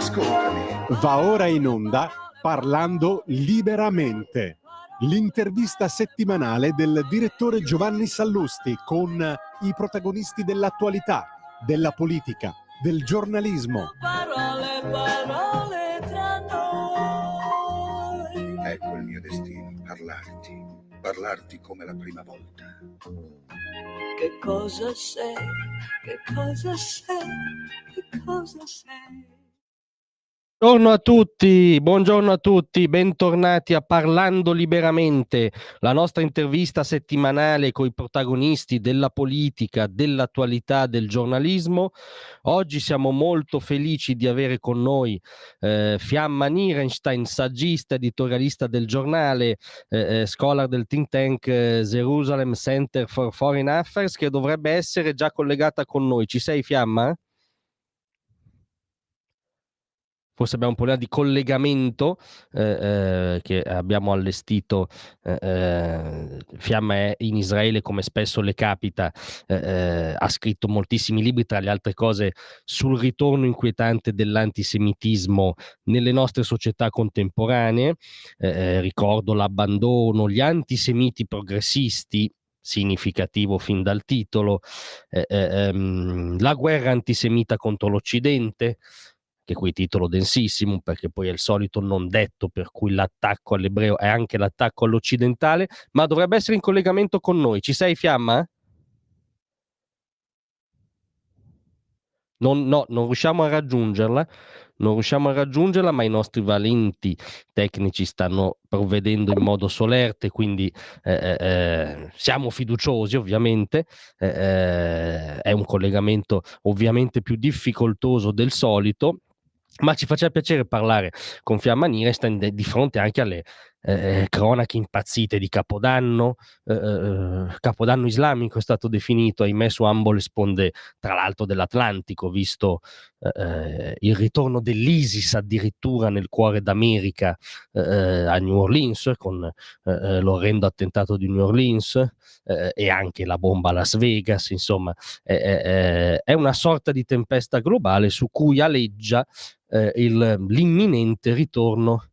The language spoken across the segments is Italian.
Ascoltami. Va ora in onda Parlando Liberamente, l'intervista settimanale del direttore Giovanni Sallusti con i protagonisti dell'attualità, della politica, del giornalismo. Parole tra noi. Ecco il mio destino, parlarti come la prima volta. Che cosa sei? Che cosa sei? Che cosa sei? Buongiorno a tutti, bentornati a Parlando Liberamente, la nostra intervista settimanale con i protagonisti della politica, dell'attualità, del giornalismo. Oggi siamo molto felici di avere con noi Fiamma Nirenstein, saggista, editorialista del giornale, scholar del think tank Jerusalem Center for Foreign Affairs, che dovrebbe essere già collegata con noi. Ci sei, Fiamma? Forse abbiamo un problema di collegamento che abbiamo allestito. Fiamma è in Israele, come spesso le capita, ha scritto moltissimi libri, tra le altre cose sul ritorno inquietante dell'antisemitismo nelle nostre società contemporanee. Ricordo l'abbandono, gli antisemiti progressisti, significativo fin dal titolo, la guerra antisemita contro l'Occidente, che qui titolo densissimo, perché poi è il solito non detto per cui l'attacco all'ebreo è anche l'attacco all'occidentale, ma dovrebbe essere in collegamento con noi. Ci sei, Fiamma? Non riusciamo a raggiungerla. Non riusciamo a raggiungerla, ma i nostri valenti tecnici stanno provvedendo in modo solerte, quindi siamo fiduciosi, ovviamente. È un collegamento ovviamente più difficoltoso del solito, ma ci faceva piacere parlare con Fiamma Nirenstein di fronte anche alle cronache impazzite di Capodanno. Capodanno islamico è stato definito, ahimè, su ambo le sponde, tra l'altro, dell'Atlantico, visto il ritorno dell'ISIS addirittura nel cuore d'America, a New Orleans, con l'orrendo attentato di New Orleans, e anche la bomba a Las Vegas. Insomma, è una sorta di tempesta globale su cui aleggia l'imminente ritorno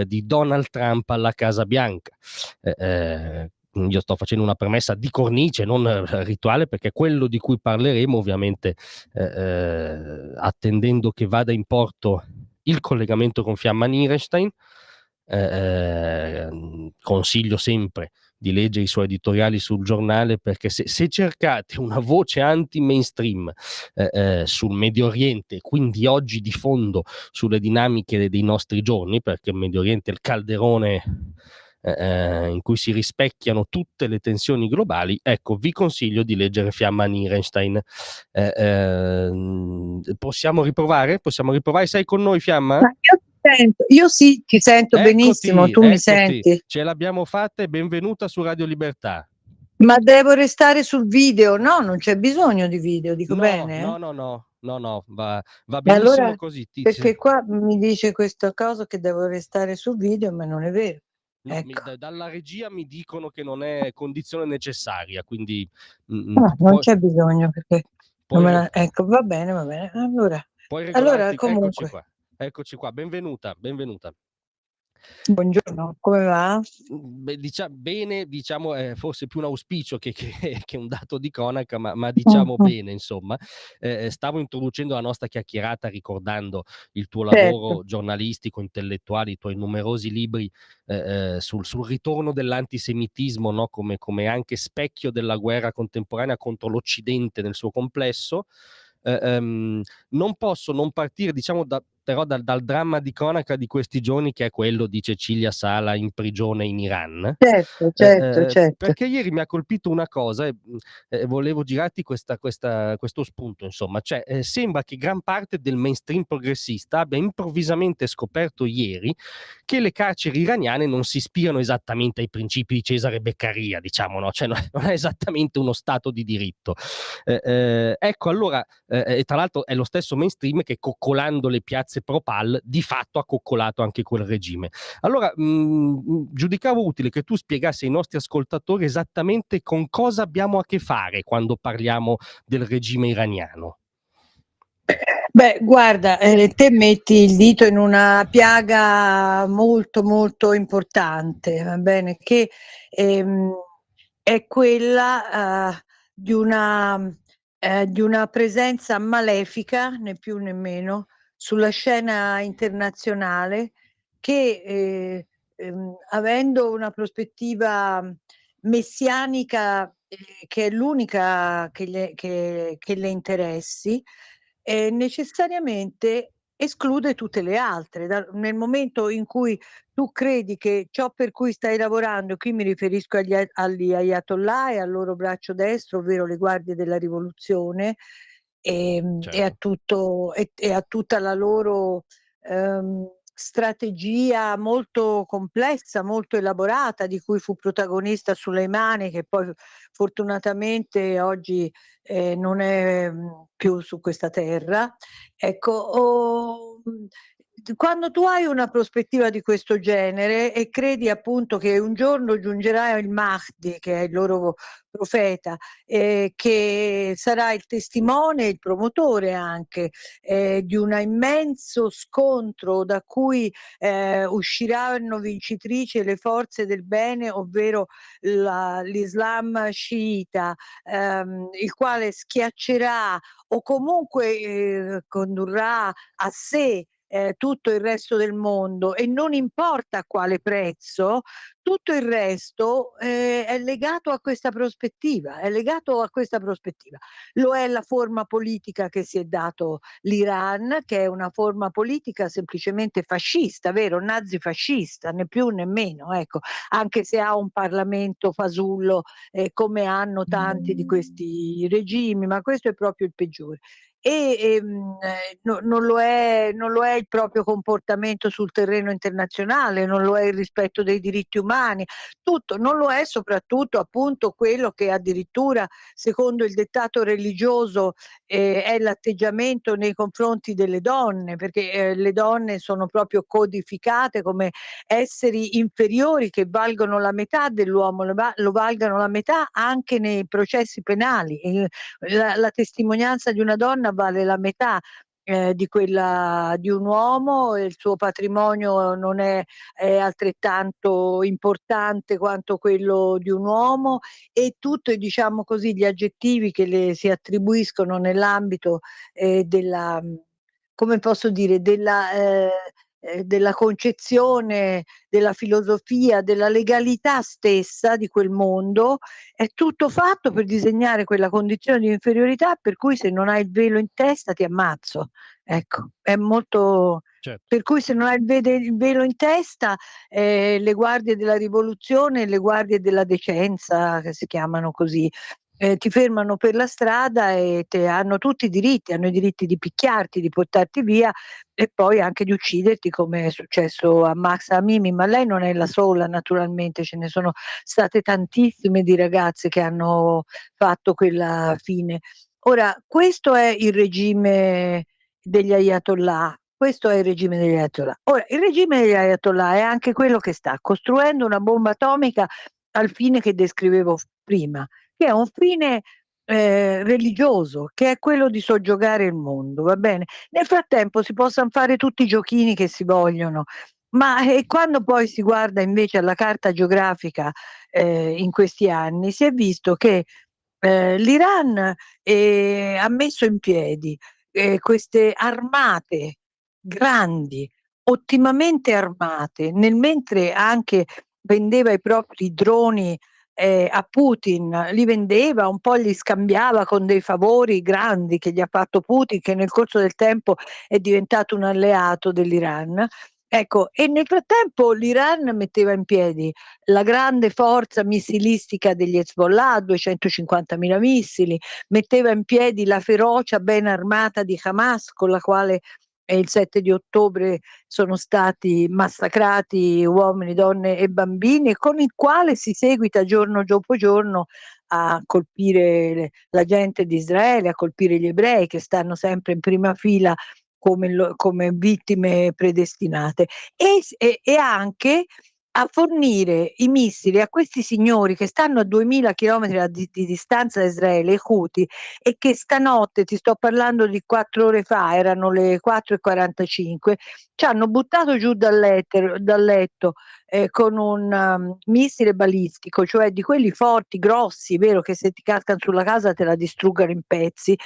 di Donald Trump alla Casa Bianca. Io sto facendo una premessa di cornice, non rituale, perché quello di cui parleremo, ovviamente, attendendo che vada in porto il collegamento con Fiamma Nirenstein. Consiglio sempre di leggere i suoi editoriali sul giornale, perché se cercate una voce anti-mainstream sul Medio Oriente, quindi oggi di fondo sulle dinamiche dei nostri giorni, perché il Medio Oriente è il calderone in cui si rispecchiano tutte le tensioni globali, ecco, vi consiglio di leggere Fiamma Nirenstein. Possiamo riprovare? Sei con noi, Fiamma? Ma io sì, ti sento benissimo, tu mi senti? Ce l'abbiamo fatta e benvenuta su Radio Libertà. Ma devo restare sul video? No, non c'è bisogno di video, dico bene? No, va benissimo allora, così. Perché qua mi dice questa cosa che devo restare sul video, ma non è vero. No, ecco. dalla regia mi dicono che non è condizione necessaria, quindi non c'è bisogno, perché ecco, va bene. Allora comunque, eccoci qua, benvenuta. Buongiorno, come va? Bene, diciamo, forse più un auspicio che un dato di cronaca, ma diciamo bene, insomma. Stavo introducendo la nostra chiacchierata ricordando il tuo lavoro giornalistico, intellettuale, i tuoi numerosi libri sul ritorno dell'antisemitismo, no? come anche specchio della guerra contemporanea contro l'Occidente nel suo complesso. Non posso non partire, diciamo, però dal dramma di cronaca di questi giorni, che è quello di Cecilia Sala in prigione in Iran. Certo. Perché ieri mi ha colpito una cosa e volevo girarti questo spunto, insomma. Cioè, sembra che gran parte del mainstream progressista abbia improvvisamente scoperto ieri che le carceri iraniane non si ispirano esattamente ai principi di Cesare Beccaria, diciamo, no? Cioè, non è esattamente uno stato di diritto. Ecco, allora, e tra l'altro è lo stesso mainstream che, coccolando le piazze pro-Pal, di fatto ha coccolato anche quel regime. Allora, giudicavo utile che tu spiegassi ai nostri ascoltatori esattamente con cosa abbiamo a che fare quando parliamo del regime iraniano. Beh, guarda, te metti il dito in una piaga molto, molto importante, va bene, che ehm, è quella di una presenza malefica, né più né meno, sulla scena internazionale che, avendo una prospettiva messianica, che è l'unica che le interessi, necessariamente esclude tutte le altre. Nel momento in cui tu credi che ciò per cui stai lavorando, qui mi riferisco agli ayatollah e al loro braccio destro, ovvero le guardie della rivoluzione, e a Certo. tutto e a tutta la loro, strategia molto complessa, molto elaborata, di cui fu protagonista Soleimani, che poi fortunatamente oggi, non è, più su questa terra. Ecco, quando tu hai una prospettiva di questo genere e credi appunto che un giorno giungerà il Mahdi, che è il loro profeta, che sarà il testimone e il promotore anche, di un immenso scontro da cui, usciranno vincitrici le forze del bene, ovvero l'Islam sciita, il quale schiaccerà o comunque, condurrà a sé, tutto il resto del mondo, e non importa a quale prezzo, tutto il resto, è legato a questa prospettiva, è legato a questa prospettiva. Lo è la forma politica che si è dato l'Iran, che è una forma politica semplicemente fascista, vero, nazifascista, né più né meno, ecco, anche se ha un Parlamento fasullo, come hanno tanti di questi regimi, ma questo è proprio il peggiore. Non lo è il proprio comportamento sul terreno internazionale, non lo è il rispetto dei diritti umani, tutto. Non lo è soprattutto appunto quello che addirittura secondo il dettato religioso, è l'atteggiamento nei confronti delle donne, perché, le donne sono proprio codificate come esseri inferiori che valgono la metà dell'uomo, lo valgano la metà anche nei processi penali. La testimonianza di una donna vale la metà, di quella di un uomo, e il suo patrimonio non è altrettanto importante quanto quello di un uomo, e tutto, diciamo così, gli aggettivi che le si attribuiscono nell'ambito, della come posso dire, della concezione, della filosofia, della legalità stessa di quel mondo, è tutto fatto per disegnare quella condizione di inferiorità per cui se non hai il velo in testa ti ammazzo. Ecco, è molto Certo. per cui se non hai il velo in testa, le guardie della rivoluzione, le guardie della decenza, che si chiamano così, ti fermano per la strada e te hanno tutti i diritti, hanno i diritti di picchiarti, di portarti via e poi anche di ucciderti, come è successo a Mahsa Amini, ma lei non è la sola naturalmente, ce ne sono state tantissime di ragazze che hanno fatto quella fine. Ora, questo è il regime degli ayatollah, questo è il regime degli ayatollah. Ora, il regime degli ayatollah è anche quello che sta costruendo una bomba atomica al fine che descrivevo prima, che è un fine, religioso, che è quello di soggiogare il mondo, va bene? Nel frattempo si possan fare tutti i giochini che si vogliono, ma, quando poi si guarda invece alla carta geografica, in questi anni, si è visto che, l'Iran, ha messo in piedi, queste armate grandi, ottimamente armate, nel mentre anche vendeva i propri droni, a Putin, li vendeva, un po' li scambiava con dei favori grandi che gli ha fatto Putin, che nel corso del tempo è diventato un alleato dell'Iran. Ecco, e nel frattempo l'Iran metteva in piedi la grande forza missilistica degli Hezbollah, 250.000 missili, metteva in piedi la ferocia ben armata di Hamas, con la quale, il 7 di ottobre sono stati massacrati uomini, donne e bambini, e con il quale si seguita giorno dopo giorno a colpire la gente di Israele, a colpire gli ebrei che stanno sempre in prima fila come vittime predestinate. E anche a fornire i missili a questi signori che stanno a 2000 chilometri di distanza da Israele, i Houthi, e che stanotte, ti sto parlando di 4 ore fa, erano le 4:45, c'hanno buttato giù dal letto con un missile balistico, cioè di quelli forti, grossi, vero, che se ti cascano sulla casa te la distruggano in pezzi.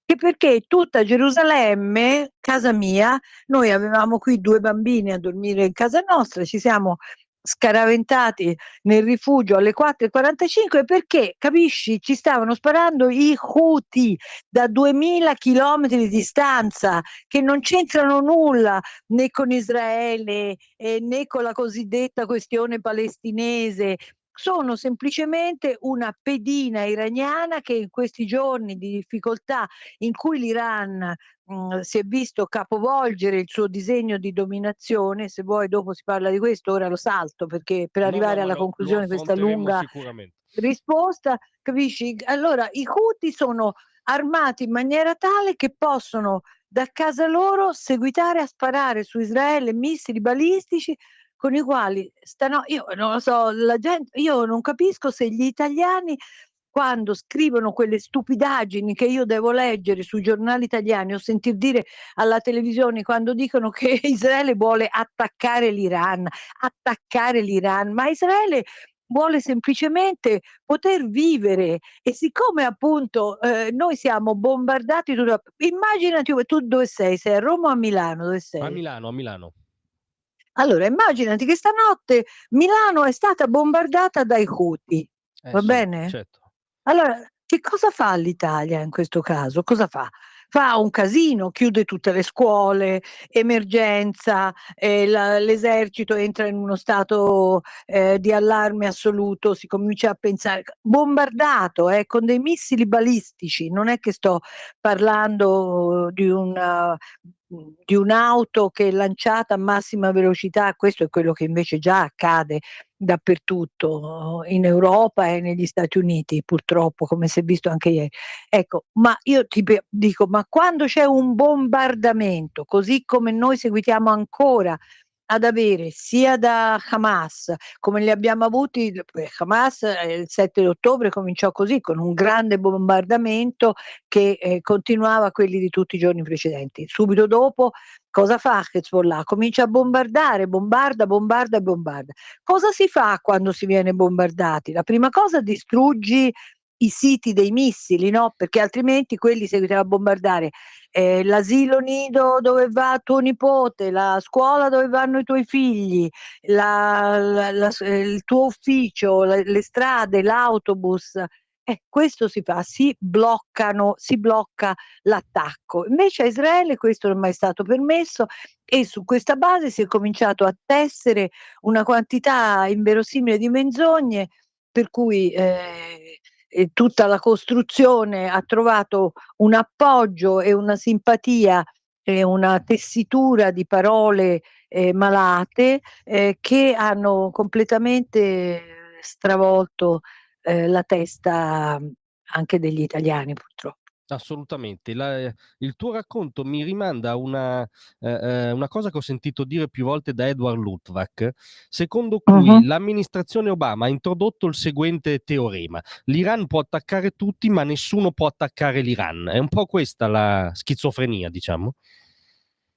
Che perché tutta Gerusalemme, casa mia, noi avevamo qui 2 bambini a dormire in casa nostra, ci siamo scaraventati nel rifugio alle 4:45 perché, capisci, ci stavano sparando i Houthi da 2000 chilometri di distanza, che non c'entrano nulla né con Israele, né con la cosiddetta questione palestinese. Sono semplicemente una pedina iraniana che in questi giorni di difficoltà in cui l'Iran si è visto capovolgere il suo disegno di dominazione, se vuoi dopo si parla di questo, ora lo salto perché per No, no, arrivare ma alla lo conclusione di questa affronteremo lunga sicuramente. risposta, capisci? Allora i Houthi sono armati in maniera tale che possono da casa loro seguitare a sparare su Israele missili balistici con i quali io non lo so, io non capisco se gli italiani quando scrivono quelle stupidaggini che io devo leggere sui giornali italiani o sentir dire alla televisione quando dicono che Israele vuole attaccare l'Iran, ma Israele vuole semplicemente poter vivere e siccome appunto noi siamo bombardati immaginati tu dove sei? Sei a Roma o a Milano? Dove A sei? Milano, a Milano. Allora immaginati che stanotte Milano è stata bombardata dai Houthi, va Certo, bene? certo. Allora, che cosa fa l'Italia in questo caso? Cosa fa? Fa un casino, chiude tutte le scuole, emergenza, l'esercito entra in uno stato di allarme assoluto, si comincia a pensare, bombardato con dei missili balistici, non è che sto parlando di un'auto che è lanciata a massima velocità, questo è quello che invece già accade dappertutto, in Europa e negli Stati Uniti purtroppo, come si è visto anche ieri. Ecco, ma io dico, ma quando c'è un bombardamento, così come noi seguitiamo ancora ad avere sia da Hamas, come li abbiamo avuti, Hamas il 7 ottobre cominciò così, con un grande bombardamento che continuava quelli di tutti i giorni precedenti. Subito dopo cosa fa Hezbollah? Comincia a bombardare, bombarda, bombarda e bombarda. Cosa si fa quando si viene bombardati? La prima cosa distruggi i siti dei missili, no? Perché altrimenti quelli seguitano a bombardare l'asilo nido dove va tuo nipote, la scuola dove vanno i tuoi figli, il tuo ufficio, le strade, l'autobus. Questo si fa, si blocca l'attacco. Invece a Israele questo non è mai stato permesso e su questa base si è cominciato a tessere una quantità inverosimile di menzogne per cui tutta la costruzione ha trovato un appoggio e una simpatia e una tessitura di parole malate che hanno completamente stravolto la testa anche degli italiani purtroppo. Assolutamente. Il tuo racconto mi rimanda a una cosa che ho sentito dire più volte da Edward Luttwak, secondo cui Mhm. l'amministrazione Obama ha introdotto il seguente teorema: l'Iran può attaccare tutti, ma nessuno può attaccare l'Iran. È un po' questa la schizofrenia, diciamo.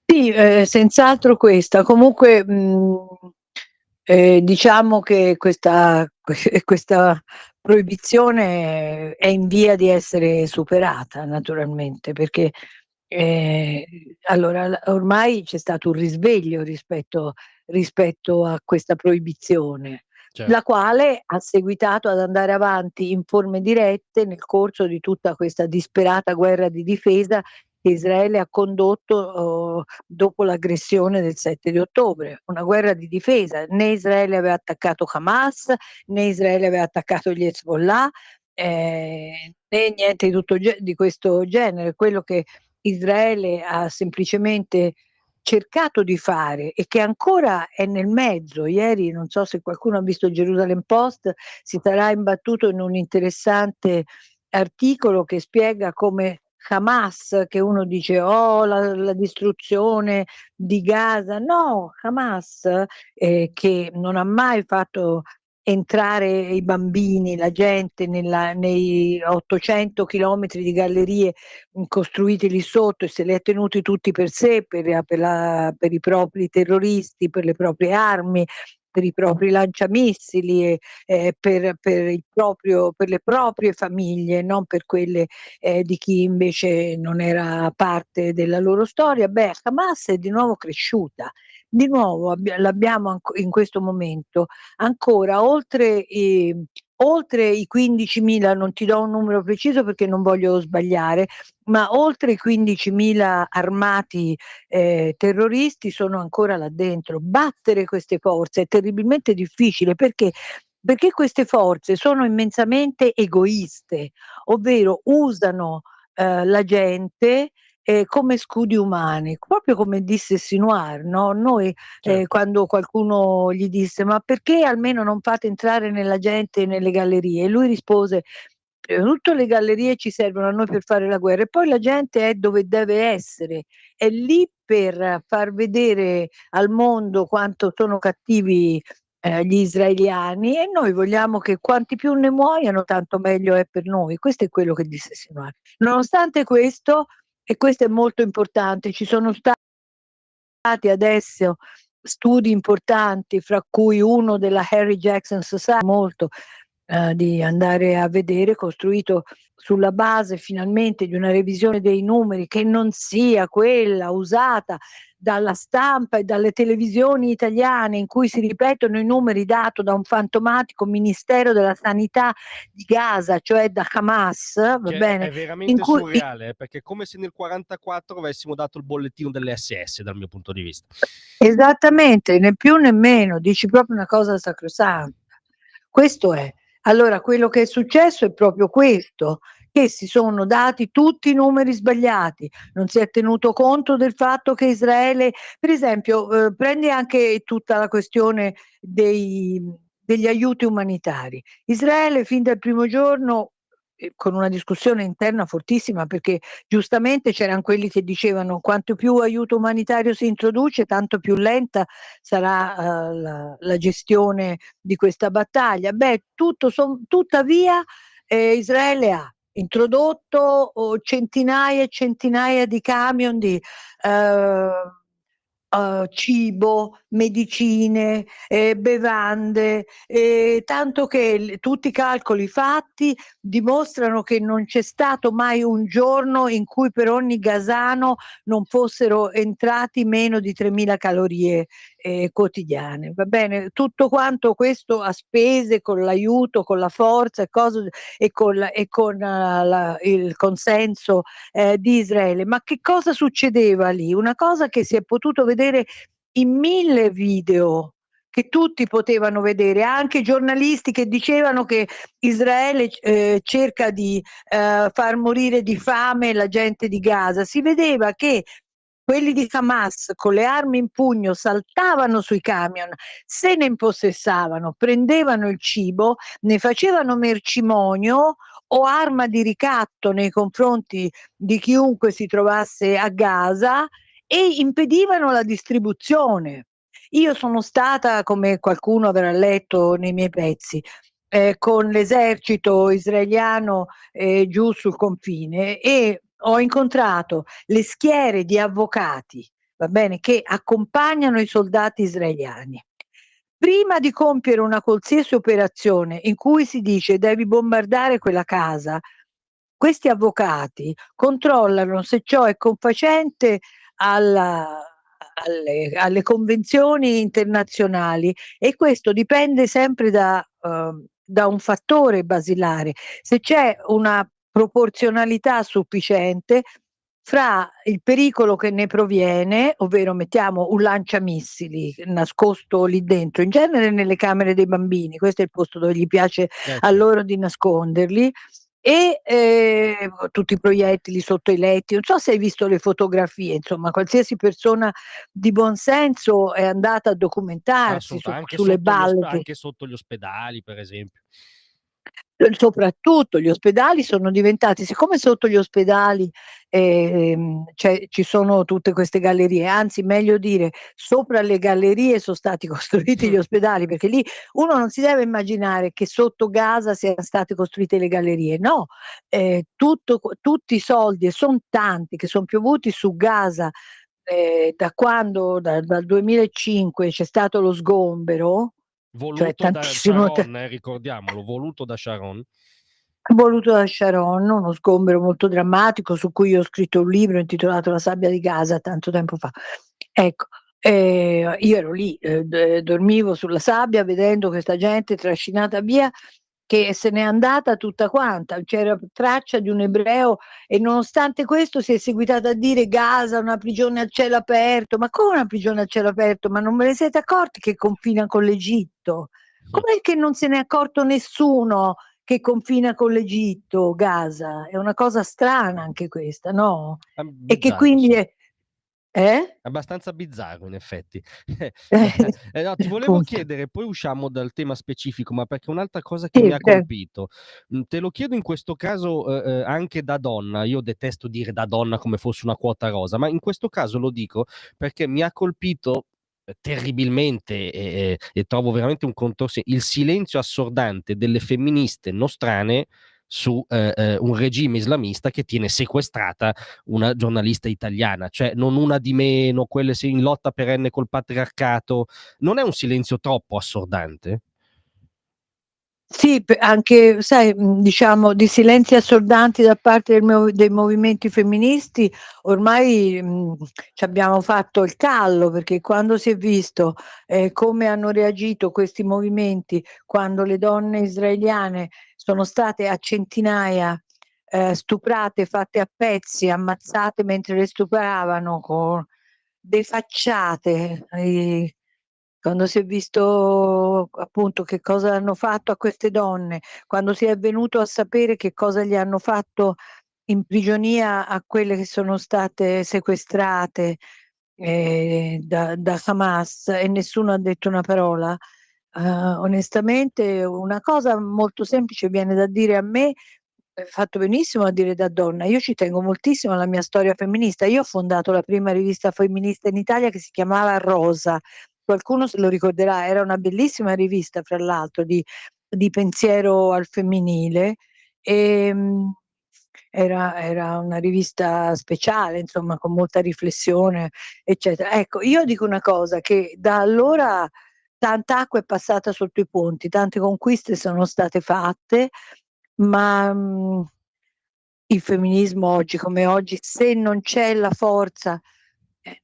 Sì, senz'altro questa. Comunque, diciamo che questa proibizione è in via di essere superata naturalmente, perché, ehm, allora ormai c'è stato un risveglio rispetto a questa proibizione, la Certo. quale ha seguitato ad andare avanti in forme dirette nel corso di tutta questa disperata guerra di difesa che Israele ha condotto, dopo l'aggressione del 7 di ottobre, una guerra di difesa. Né Israele aveva attaccato Hamas, né Israele aveva attaccato gli Hezbollah, né niente di tutto di questo genere. Quello che Israele ha semplicemente cercato di fare e che ancora è nel mezzo. Ieri, non so se qualcuno ha visto il Jerusalem Post, si sarà imbattuto in un interessante articolo che spiega come Hamas, che uno dice oh la distruzione di Gaza, no, Hamas che non ha mai fatto entrare i bambini, la gente nei 800 chilometri di gallerie costruiti lì sotto e se li ha tenuti tutti per sé, per i propri terroristi, per le proprie armi, per i propri lanciamissili, per le proprie famiglie, non per quelle di chi invece non era parte della loro storia. Beh, Hamas è di nuovo cresciuta. Di nuovo l'abbiamo in questo momento ancora oltre i 15.000, non ti do un numero preciso perché non voglio sbagliare, ma oltre i 15.000 armati terroristi sono ancora là dentro. Battere queste forze è terribilmente difficile perché queste forze sono immensamente egoiste, ovvero usano la gente come scudi umani, proprio come disse Sinwar, no? Noi Certo. quando qualcuno gli disse ma perché almeno non fate entrare nella gente nelle gallerie? E lui rispose prima di tutto le gallerie ci servono a noi per fare la guerra e poi la gente è dove deve essere, è lì per far vedere al mondo quanto sono cattivi gli israeliani e noi vogliamo che quanti più ne muoiano tanto meglio è per noi. Questo è quello che disse Sinwar. Nonostante questo, e questo è molto importante, ci sono stati adesso studi importanti, fra cui uno della Harry Jackson Society, molto di andare a vedere, costruito sulla base finalmente di una revisione dei numeri che non sia quella usata dalla stampa e dalle televisioni italiane in cui si ripetono i numeri dato da un fantomatico Ministero della Sanità di Gaza, cioè da Hamas, va Che bene? è In veramente cui surreale, perché è come se nel 44 avessimo dato il bollettino delle SS dal mio punto di vista. esattamente, né più né meno, dici proprio una cosa sacrosanta. Questo è. Allora, quello che è successo è proprio questo, che si sono dati tutti i numeri sbagliati, non si è tenuto conto del fatto che Israele, per esempio, prendi anche tutta la questione degli aiuti umanitari. Israele fin dal primo giorno con una discussione interna fortissima perché giustamente c'erano quelli che dicevano quanto più aiuto umanitario si introduce tanto più lenta sarà la gestione di questa battaglia. Beh, tuttavia Israele ha introdotto centinaia e centinaia di camion di eh, cibo, medicine, bevande, tanto che tutti i calcoli fatti dimostrano che non c'è stato mai un giorno in cui per ogni gasano non fossero entrati meno di 3.000 calorie quotidiane. Va bene, tutto quanto questo a spese con l'aiuto, con la forza e con il consenso di Israele. Ma che cosa succedeva lì? Una cosa che si è potuto vedere in 1000 video che tutti potevano vedere, anche giornalisti che dicevano che Israele cerca di far morire di fame la gente di Gaza. Si vedeva che quelli di Hamas con le armi in pugno saltavano sui camion, se ne impossessavano, prendevano il cibo, ne facevano mercimonio o arma di ricatto nei confronti di chiunque si trovasse a Gaza e impedivano la distribuzione. Io sono stata, come qualcuno avrà letto nei miei pezzi, con l'esercito israeliano giù sul confine e ho incontrato le schiere di avvocati, va bene, che accompagnano i soldati israeliani. Prima di compiere una qualsiasi operazione in cui si dice devi bombardare quella casa, questi avvocati controllano se ciò è confacente alle convenzioni internazionali e questo dipende sempre da un fattore basilare. Se c'è una proporzionalità sufficiente fra il pericolo che ne proviene, ovvero mettiamo un lanciamissili nascosto lì dentro, in genere nelle camere dei bambini, questo è il posto dove gli piace a Certo. loro di nasconderli, e tutti i proiettili sotto i letti. Non so se hai visto le fotografie, insomma, qualsiasi persona di buon senso è andata a documentarsi Anche sulle balle che anche sotto gli ospedali, per esempio. Soprattutto gli ospedali sono diventati, siccome sotto gli ospedali ci sono tutte queste gallerie, anzi meglio dire sopra le gallerie sono stati costruiti gli ospedali, perché lì uno non si deve immaginare che sotto Gaza siano state costruite le gallerie, no, tutti i soldi, e son tanti, che son piovuti su Gaza, da quando dal 2005 c'è stato lo sgombero, cioè Voluto da tantissimo Sharon, ricordiamolo, voluto da Sharon. voluto da Sharon, uno sgombero molto drammatico su cui io ho scritto un libro intitolato La sabbia di Gaza tanto tempo fa. Ecco, io ero lì, dormivo sulla sabbia vedendo questa gente trascinata via, che se n'è andata tutta quanta, c'era traccia di un ebreo, e nonostante questo si è seguitata a dire: "Gaza è una prigione a cielo aperto". Ma come una prigione a cielo aperto? Ma non ve ne siete accorti che confina con l'Egitto? Com'è che non se n'è accorto nessuno che confina con l'Egitto, Gaza? È una cosa strana anche questa, no? E che Bizzarro, quindi sì. eh? Abbastanza bizzarro in effetti. No, ti volevo Appunto. chiedere, poi usciamo dal tema specifico, ma perché un'altra cosa che mi Sì, ha colpito, te lo chiedo in questo caso anche da donna, io detesto dire da donna come fosse una quota rosa, ma in questo caso lo dico perché mi ha colpito terribilmente e trovo veramente un contorsione il silenzio assordante delle femministe nostrane su un regime islamista che tiene sequestrata una giornalista italiana, cioè non una di meno, quelle in lotta perenne col patriarcato. Non è un silenzio troppo assordante? sì, anche sai, diciamo di silenzi assordanti da parte dei movimenti femministi ormai, c'abbiamo fatto il callo, perché quando si è visto, come hanno reagito questi movimenti quando le donne israeliane sono state a centinaia, stuprate, fatte a pezzi, ammazzate mentre le stupravano, defacciate, quando si è visto appunto che cosa hanno fatto a queste donne, quando si è venuto a sapere che cosa gli hanno fatto in prigionia a quelle che sono state sequestrate, da Hamas, e nessuno ha detto una parola, onestamente una cosa molto semplice viene da dire a me. Hai fatto benissimo a dire da donna. Io ci tengo moltissimo alla mia storia femminista. Io ho fondato la prima rivista femminista in Italia che si chiamava Rosa. Qualcuno se lo ricorderà, era una bellissima rivista fra l'altro di pensiero al femminile. Ehm, era una rivista speciale, insomma, con molta riflessione, eccetera. Ecco, io dico una cosa, che da allora tanta acqua è passata sotto i ponti, tante conquiste sono state fatte, ma, il femminismo oggi come oggi, se non c'è la forza,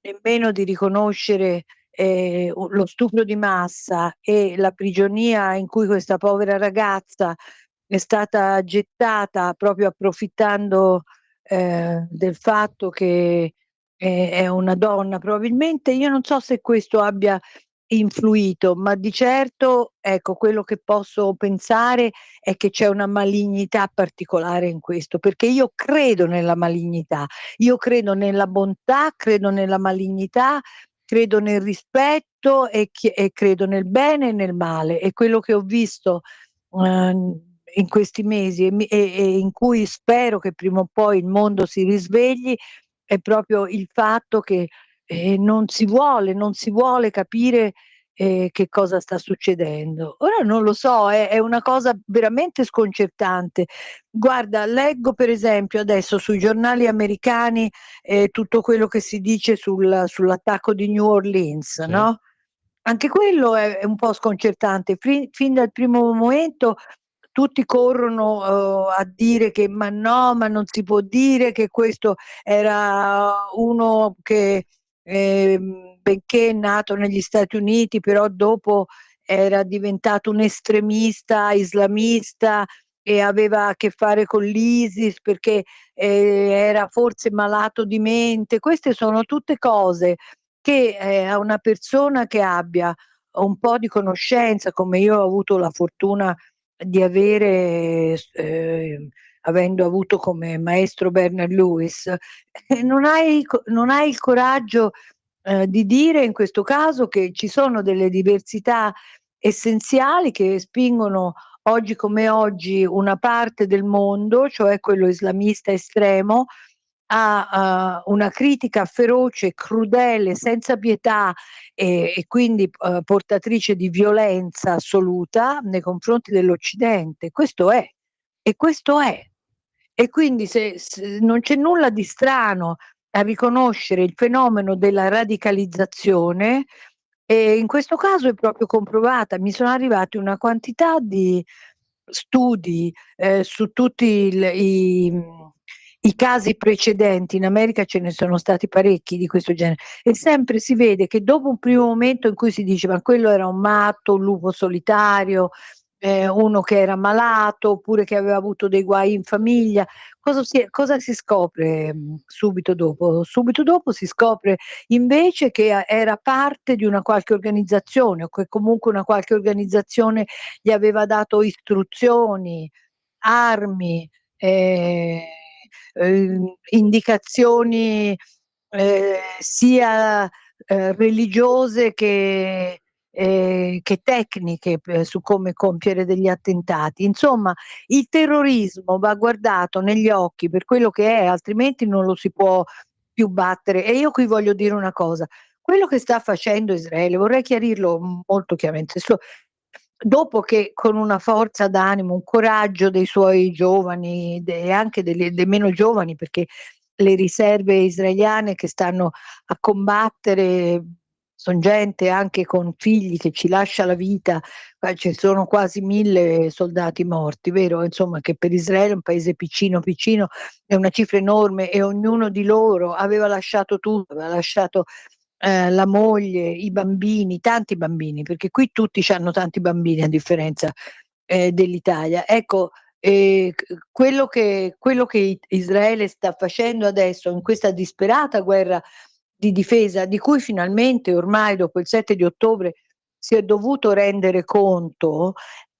nemmeno di riconoscere, lo stupro di massa e la prigionia in cui questa povera ragazza è stata gettata proprio approfittando, del fatto che è una donna, probabilmente io non so se questo abbia influito, ma di certo, ecco, quello che posso pensare è che c'è una malignità particolare in questo, perché io credo nella malignità, io credo nella bontà, credo nella malignità, credo nel rispetto e credo nel bene e nel male. E quello che ho visto, in questi mesi e in cui spero che prima o poi il mondo si risvegli, è proprio il fatto che, non si vuole capire, che cosa sta succedendo. Ora non lo so, è una cosa veramente sconcertante. Guarda, leggo per esempio adesso sui giornali americani, tutto quello che si dice sull'attacco di New Orleans, Sì. no, anche quello è un po' sconcertante. Fin dal primo momento tutti corrono, a dire che: "Ma no, ma non si può dire che questo era uno che, benché è nato negli Stati Uniti, però dopo era diventato un estremista islamista e aveva a che fare con l'ISIS perché, era forse malato di mente". Queste sono tutte cose che, a una persona che abbia un po' di conoscenza, come io ho avuto la fortuna di avere, avendo avuto come maestro Bernard Lewis, non hai il coraggio, di dire in questo caso che ci sono delle diversità essenziali che spingono oggi come oggi una parte del mondo, cioè quello islamista estremo, ha una critica feroce, crudele, senza pietà e quindi portatrice di violenza assoluta nei confronti dell'Occidente. Questo è, e questo è. E quindi se non c'è nulla di strano a riconoscere il fenomeno della radicalizzazione, e in questo caso è proprio comprovata. Mi sono arrivati una quantità di studi su tutti i casi precedenti. In America ce ne sono stati parecchi di questo genere, e sempre si vede che dopo un primo momento in cui si dice ma quello era un matto, un lupo solitario, uno che era malato oppure che aveva avuto dei guai in famiglia, cosa si scopre subito dopo? Subito dopo si scopre invece che era parte di una qualche organizzazione, o che comunque una qualche organizzazione gli aveva dato istruzioni, armi, ehm, indicazioni sia religiose che tecniche su come compiere degli attentati. Insomma, il terrorismo va guardato negli occhi per quello che è, altrimenti non lo si può più battere. E io qui voglio dire una cosa: quello che sta facendo Israele, vorrei chiarirlo molto chiaramente, dopo che con una forza d'animo, un coraggio dei suoi giovani e anche dei meno giovani, perché le riserve israeliane che stanno a combattere son gente anche con figli che ci lascia la vita, ci sono quasi 1000 soldati morti, vero? Insomma, che per Israele, un paese piccino, piccino, è una cifra enorme, e ognuno di loro aveva lasciato tutto, aveva lasciato la moglie, i bambini, tanti bambini, perché qui tutti c'hanno tanti bambini a differenza dell'Italia. Ecco, quello che Israele sta facendo adesso in questa disperata guerra di difesa, di cui finalmente ormai dopo il 7 di ottobre si è dovuto rendere conto,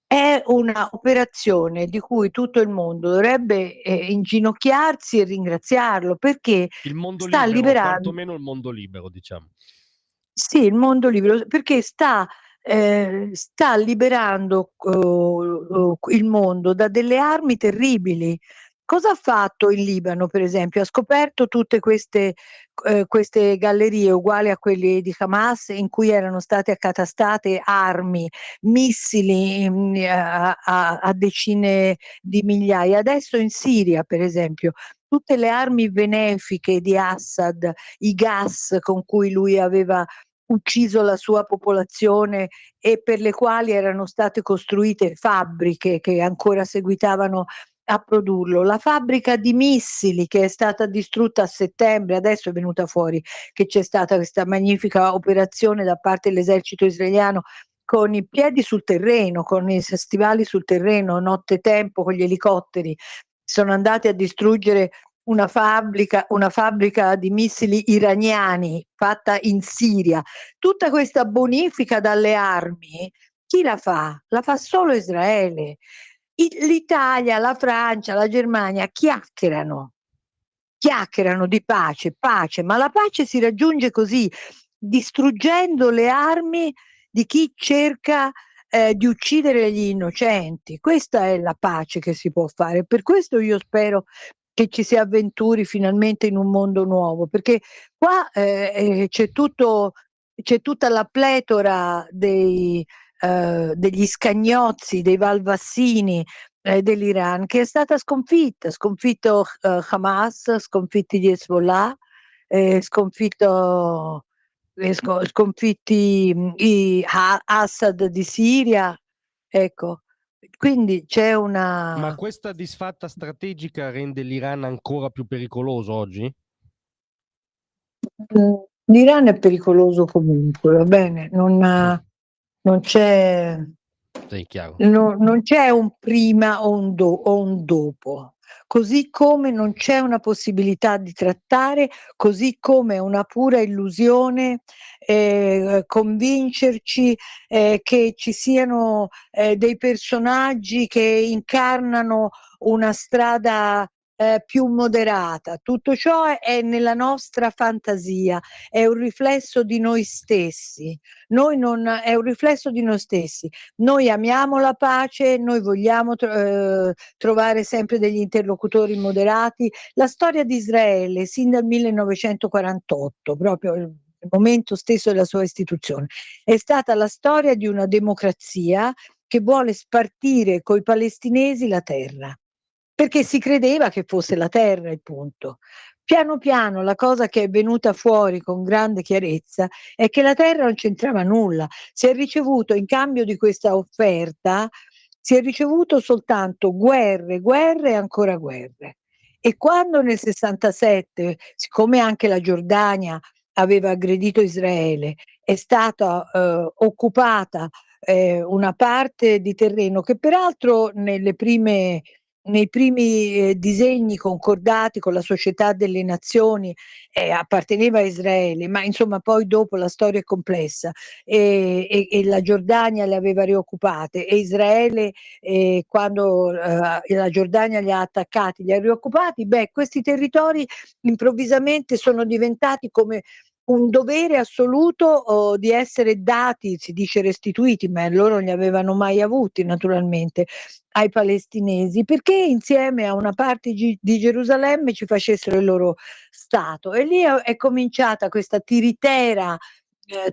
è una operazione di cui tutto il mondo dovrebbe inginocchiarsi e ringraziarlo, perché Il mondo sta libero, liberando. quantomeno il mondo libero, diciamo. Sì, il mondo libero, perché sta liberando il mondo da delle armi terribili. Cosa ha fatto il Libano, per esempio? Ha scoperto tutte queste gallerie uguali a quelle di Hamas, in cui erano state accatastate armi, missili, a decine di migliaia. Adesso in Siria, per esempio, tutte le armi benefiche di Assad, i gas con cui lui aveva ucciso la sua popolazione e per le quali erano state costruite fabbriche che ancora seguitavano a produrlo. La fabbrica di missili che è stata distrutta a settembre, adesso è venuta fuori che c'è stata questa magnifica operazione da parte dell'esercito israeliano con i piedi sul terreno, con i stivali sul terreno, nottetempo con gli elicotteri. Sono andati a distruggere una fabbrica di missili iraniani fatta in Siria. Tutta questa bonifica dalle armi, chi la fa? La fa solo Israele. L'Italia, la Francia, la Germania chiacchierano di pace, pace, ma la pace si raggiunge così, distruggendo le armi di chi cerca di uccidere gli innocenti. Questa è la pace che si può fare. Per questo io spero che ci si avventuri finalmente in un mondo nuovo, perché qua c'è tutta la pletora degli scagnozzi, dei valvassini dell'Iran, che è stata sconfitto Hamas, sconfitti gli Hezbollah, sconfitti Assad di Siria, ecco. Quindi c'è Ma una. questa disfatta strategica rende l'Iran ancora più pericoloso oggi? L'Iran è pericoloso comunque, va bene, Mm, non c'è. sì, chiaro. Non c'è un prima o un dopo, così come non c'è una possibilità di trattare, così come è una pura illusione convincerci che ci siano dei personaggi che incarnano una strada più moderata. Tutto ciò è nella nostra fantasia, è un riflesso di noi stessi. È un riflesso di noi stessi. Noi amiamo la pace, noi vogliamo trovare sempre degli interlocutori moderati. La storia di Israele, sin dal 1948, proprio il momento stesso della sua istituzione, è stata la storia di una democrazia che vuole spartire coi palestinesi la terra, perché si credeva che fosse la terra il punto. Piano piano la cosa che è venuta fuori con grande chiarezza è che la terra non c'entrava nulla. Si è ricevuto in cambio di questa offerta, si è ricevuto soltanto guerre, guerre e ancora guerre. E quando nel 67, siccome anche la Giordania aveva aggredito Israele, è stata occupata una parte di terreno che peraltro nei primi disegni concordati con la Società delle Nazioni apparteneva a Israele, ma insomma poi dopo la storia è complessa e la Giordania le aveva rioccupate e Israele quando la Giordania li ha attaccati, li ha rioccupati, questi territori improvvisamente sono diventati come un dovere assoluto di essere dati, si dice restituiti, ma loro non li avevano mai avuti naturalmente, ai palestinesi, perché insieme a una parte di Gerusalemme ci facessero il loro Stato. E lì è cominciata questa tiritera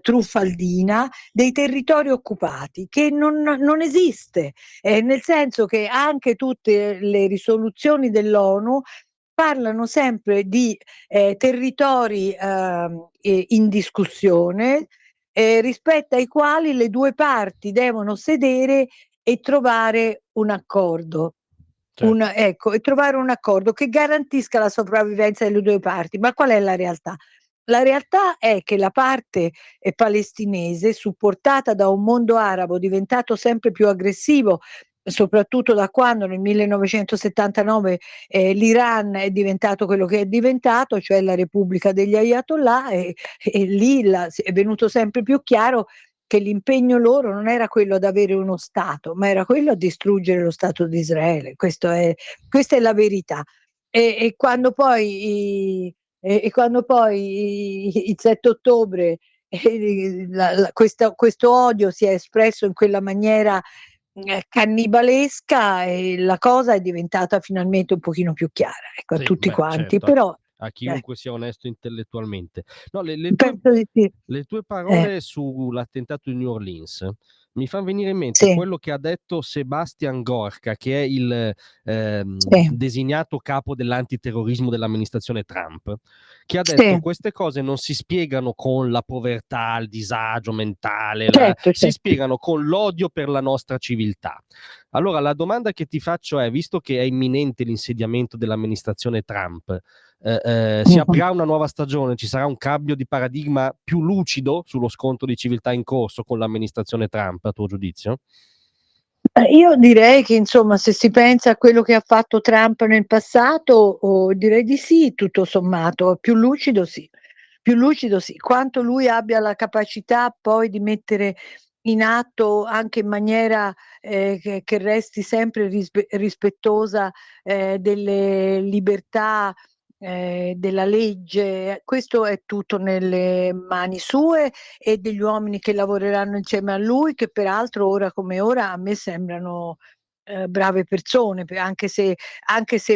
truffaldina dei territori occupati, che non esiste, nel senso che anche tutte le risoluzioni dell'ONU parlano sempre di territori in discussione, rispetto ai quali le due parti devono sedere e trovare un accordo. Certo. Ecco, e trovare un accordo che garantisca la sopravvivenza delle due parti. Ma qual è la realtà? La realtà è che la parte palestinese, supportata da un mondo arabo diventato sempre più aggressivo, soprattutto da quando nel 1979 l'Iran è diventato quello che è diventato, cioè la Repubblica degli Ayatollah, e lì è venuto sempre più chiaro che l'impegno loro non era quello ad avere uno Stato, ma era quello a distruggere lo Stato di Israele. Questa è la verità. E quando poi, il 7 ottobre questo odio si è espresso in quella maniera cannibalesca, e la cosa è diventata finalmente un pochino più chiara, ecco, a Sì, tutti quanti. certo, Però a chiunque sia onesto intellettualmente. No, penso di sì. le tue Eh, parole sull'attentato di New Orleans mi fan venire in mente sì, quello che ha detto Sebastian Gorka, che è il sì, designato capo dell'antiterrorismo dell'amministrazione Trump, che ha detto sì, queste cose non si spiegano con la povertà, il disagio mentale, certo, si certo. spiegano con l'odio per la nostra civiltà. Allora, la domanda che ti faccio è, visto che è imminente l'insediamento dell'amministrazione Trump, si Mhm. aprirà una nuova stagione, ci sarà un cambio di paradigma più lucido sullo scontro di civiltà in corso con l'amministrazione Trump, a tuo giudizio? Io direi che insomma, se si pensa a quello che ha fatto Trump nel passato, direi di sì, tutto sommato, più lucido sì, più lucido sì, quanto lui abbia la capacità poi di mettere in atto anche in maniera che resti sempre rispettosa delle libertà della legge, questo è tutto nelle mani sue e degli uomini che lavoreranno insieme a lui, che peraltro ora come ora a me sembrano brave persone, anche se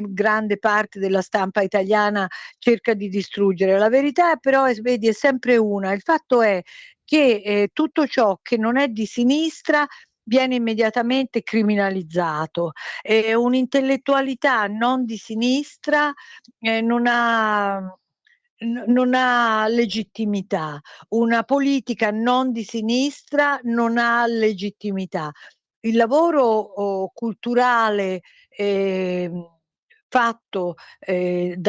grande parte della stampa italiana cerca di distruggere. La verità però vedi, è sempre una. Il fatto è che tutto ciò che non è di sinistra viene immediatamente criminalizzato. Un'intellettualità non di sinistra non ha non ha legittimità. Una politica non di sinistra non ha legittimità. Il lavoro culturale fatto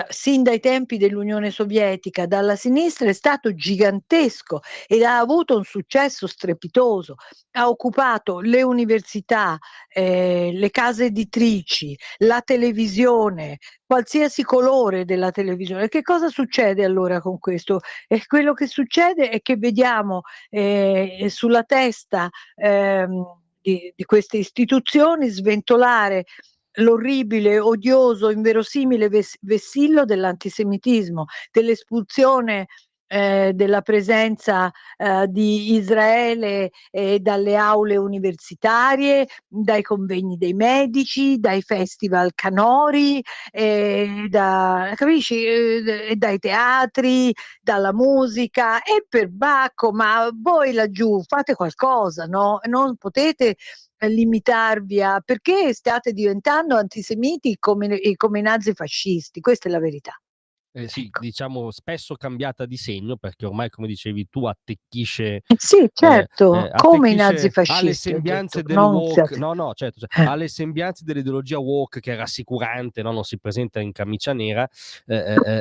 sin dai tempi dell'Unione Sovietica dalla sinistra è stato gigantesco ed ha avuto un successo strepitoso. Ha occupato le università, le case editrici, la televisione, qualsiasi colore della televisione. Che cosa succede allora con questo? Quello che succede è che vediamo sulla testa di queste istituzioni sventolare l'orribile, odioso, inverosimile vessillo dell'antisemitismo, dell'espulsione della presenza di Israele dalle aule universitarie, dai convegni dei medici, dai festival canori, capisci? E dai teatri, dalla musica, e per Bacco, ma voi laggiù fate qualcosa, no? Non potete limitarvi a, perché state diventando antisemiti come i nazifascisti, questa è la verità. Sì, Ecco. diciamo spesso cambiata di segno, perché ormai, come dicevi tu, Sì, certo, come i ha le nazifascisti ho detto, sembianze del non woke, siate. no, certo, ha le sembianze dell'ideologia woke, che è rassicurante, no? Non si presenta in camicia nera,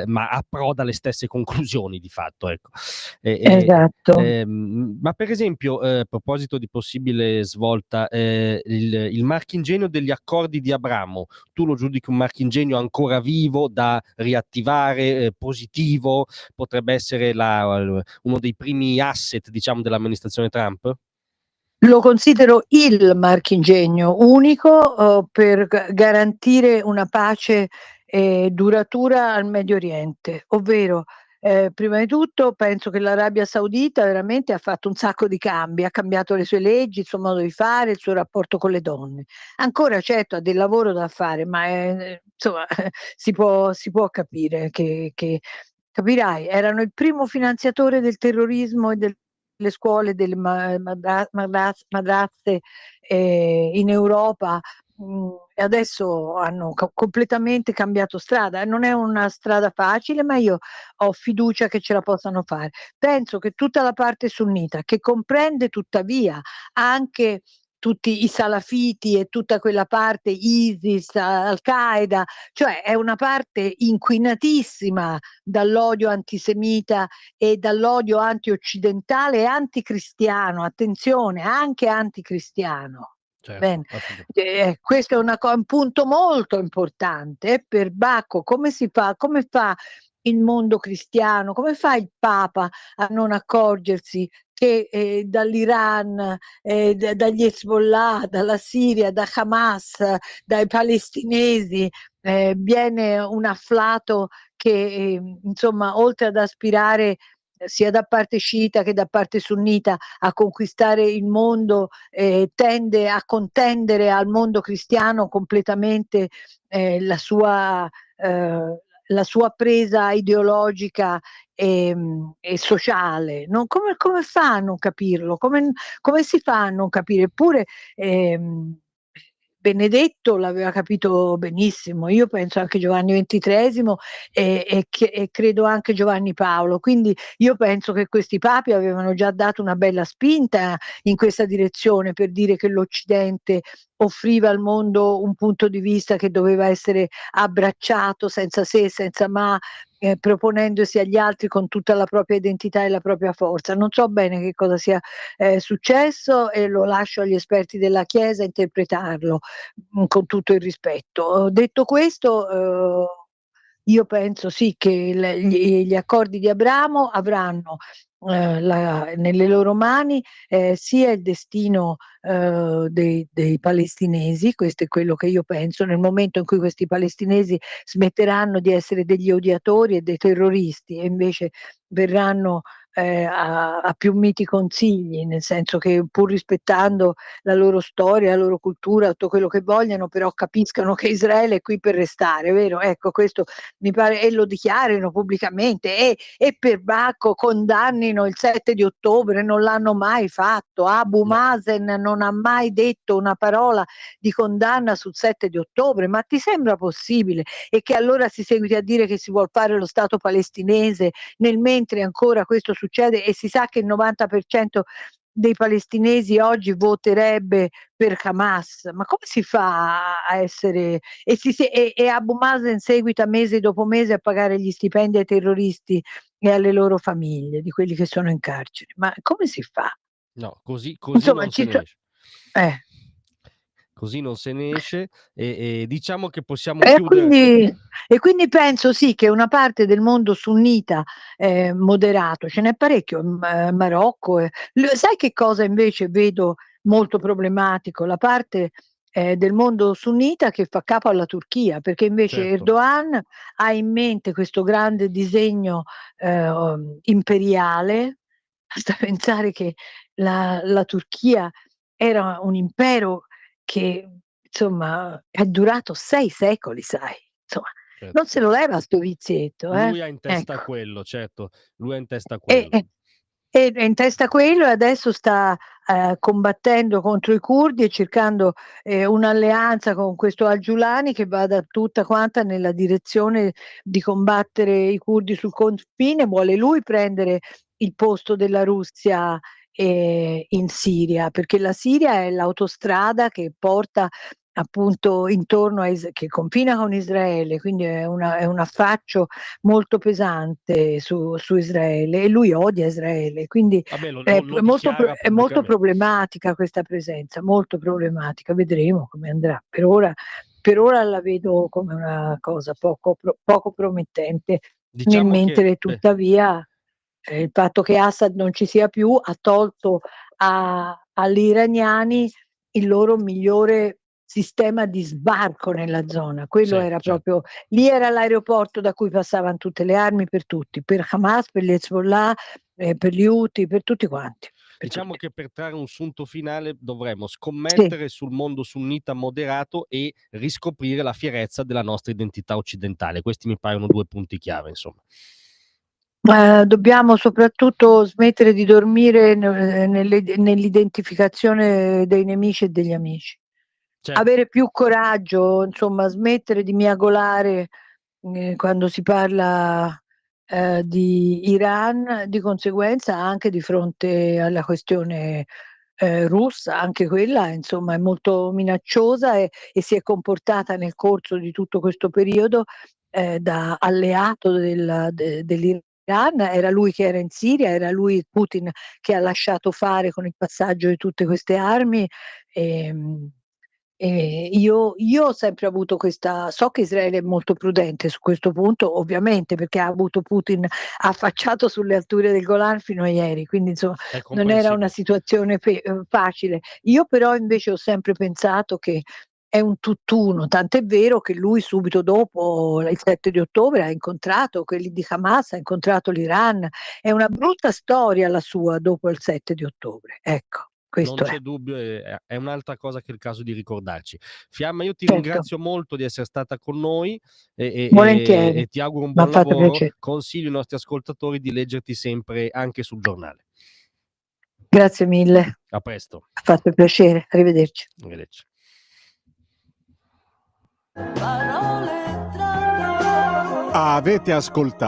ma approda alle stesse conclusioni di fatto, ecco. Esatto. Ma per esempio, a proposito di possibile svolta, il marchingegno degli accordi di Abramo, tu lo giudichi un marchingegno ancora vivo, da riattivare, positivo? Potrebbe essere uno dei primi asset, diciamo, dell'amministrazione Trump? Lo considero il marchingegno unico per garantire una pace duratura al Medio Oriente, ovvero prima di tutto penso che l'Arabia Saudita veramente ha fatto un sacco di cambi, ha cambiato le sue leggi, il suo modo di fare, il suo rapporto con le donne. Ancora certo ha del lavoro da fare, ma insomma si può capire che capirai, erano il primo finanziatore del terrorismo e delle scuole, delle madrase in Europa, e adesso hanno completamente cambiato strada. Non è una strada facile, ma io ho fiducia che ce la possano fare. Penso che tutta la parte sunnita, che comprende tuttavia anche tutti i salafiti e tutta quella parte ISIS, Al-Qaeda, cioè è una parte inquinatissima dall'odio antisemita e dall'odio anti-occidentale e anticristiano, attenzione, anche anticristiano. Certo, Bene, assolutamente. questo è un punto molto importante. E per Bacco come fa il mondo cristiano, come fa il Papa a non accorgersi che dall'Iran, dagli Hezbollah, dalla Siria, da Hamas, dai palestinesi viene un afflato che insomma, oltre ad aspirare sia da parte sciita che da parte sunnita a conquistare il mondo, tende a contendere al mondo cristiano completamente la sua presa ideologica e sociale. Come fa a non capirlo? Come si fa a non capire? Eppure Benedetto l'aveva capito benissimo, io penso anche Giovanni XXIII e credo anche Giovanni Paolo. Quindi io penso che questi papi avevano già dato una bella spinta in questa direzione, per dire che l'Occidente offriva al mondo un punto di vista che doveva essere abbracciato senza se e senza ma, proponendosi agli altri con tutta la propria identità e la propria forza. Non so bene che cosa sia successo, e lo lascio agli esperti della Chiesa interpretarlo, con tutto il rispetto. Detto questo, io penso sì che gli accordi di Abramo avranno nelle loro mani sia il destino dei palestinesi, questo è quello che io penso, nel momento in cui questi palestinesi smetteranno di essere degli odiatori e dei terroristi e invece verranno a più miti consigli, nel senso che pur rispettando la loro storia, la loro cultura, tutto quello che vogliano, però capiscano che Israele è qui per restare, vero? Ecco, questo mi pare, e lo dichiarino pubblicamente, e per Bacco condannino il 7 di ottobre, non l'hanno mai fatto. Abu No. Mazen non ha mai detto una parola di condanna sul 7 di ottobre, ma ti sembra possibile? E che allora si seguiti a dire che si vuol fare lo Stato palestinese, nel mentre ancora questo succede e si sa che il 90% dei palestinesi oggi voterebbe per Hamas. Ma come si fa a essere e Abu Mazen seguita mese dopo mese a pagare gli stipendi ai terroristi e alle loro famiglie di quelli che sono in carcere? Ma come si fa? No, così Insomma non se ne esce. eh. Così non se ne esce, e diciamo che possiamo E chiudere. quindi e quindi penso sì che una parte del mondo sunnita, moderato, ce n'è parecchio in Marocco, sai che cosa invece vedo molto problematico? La parte del mondo sunnita che fa capo alla Turchia, perché invece Certo. Erdogan ha in mente questo grande disegno imperiale. Basta pensare che la Turchia era un impero che insomma è durato 6 secoli, sai, insomma, Certo. non se lo leva sto vizietto, Lui ha in testa ecco. quello, certo, lui ha in testa E quello. è in testa quello e adesso sta, combattendo contro i curdi e cercando, un'alleanza con questo Al-Giulani che vada tutta quanta nella direzione di combattere i curdi sul confine. Vuole lui prendere il posto della Russia, in Siria, perché la Siria è l'autostrada che porta appunto intorno che confina con Israele, quindi è un affaccio molto pesante su Israele e lui odia Israele, quindi Vabbè, lo dichiara è molto pubblicamente. problematica questa presenza, molto problematica. Vedremo come andrà. Per ora la vedo come una cosa poco promettente, nel Diciamo che mentre tuttavia il fatto che Assad non ci sia più ha tolto agli iraniani il loro migliore sistema di sbarco nella zona. Quello sì, era certo. proprio, lì era l'aeroporto da cui passavano tutte le armi per tutti, per Hamas, per gli Hezbollah, per gli Houthi, per tutti quanti. Per Diciamo tutti. che per trarre un sunto finale dovremmo Sì. scommettere sul mondo sunnita moderato e riscoprire la fierezza della nostra identità occidentale. Questi mi paiono 2 punti chiave, insomma. Dobbiamo soprattutto smettere di dormire nell'identificazione dei nemici e degli amici. Certo, Avere più coraggio, insomma, smettere di miagolare, quando si parla, di Iran, di conseguenza anche di fronte alla questione, russa, anche quella insomma è molto minacciosa e si è comportata nel corso di tutto questo periodo, da alleato dell'Iran. Era lui che era in Siria, era lui Putin che ha lasciato fare con il passaggio di tutte queste armi. ehm io ho sempre avuto questa, so che Israele è molto prudente su questo punto, ovviamente, perché ha avuto Putin affacciato sulle alture del Golan fino a ieri, quindi insomma è non era una comprensibile. situazione facile. Io però invece ho sempre pensato che è un tutt'uno, tant'è vero che lui subito dopo il 7 di ottobre ha incontrato quelli di Hamas, ha incontrato l'Iran. È una brutta storia la sua dopo il 7 di ottobre, ecco, Non questo è. c'è dubbio, è un'altra cosa che è il caso di ricordarci. Fiamma, io ti Certo, ringrazio molto di essere stata con noi volentieri, e ti auguro un m'ha buon fatto lavoro. piacere. Consiglio ai nostri ascoltatori di leggerti sempre anche sul giornale. Grazie mille, A presto. ha fatto piacere, arrivederci. Arrivederci. Parole tra noi. Avete ascoltato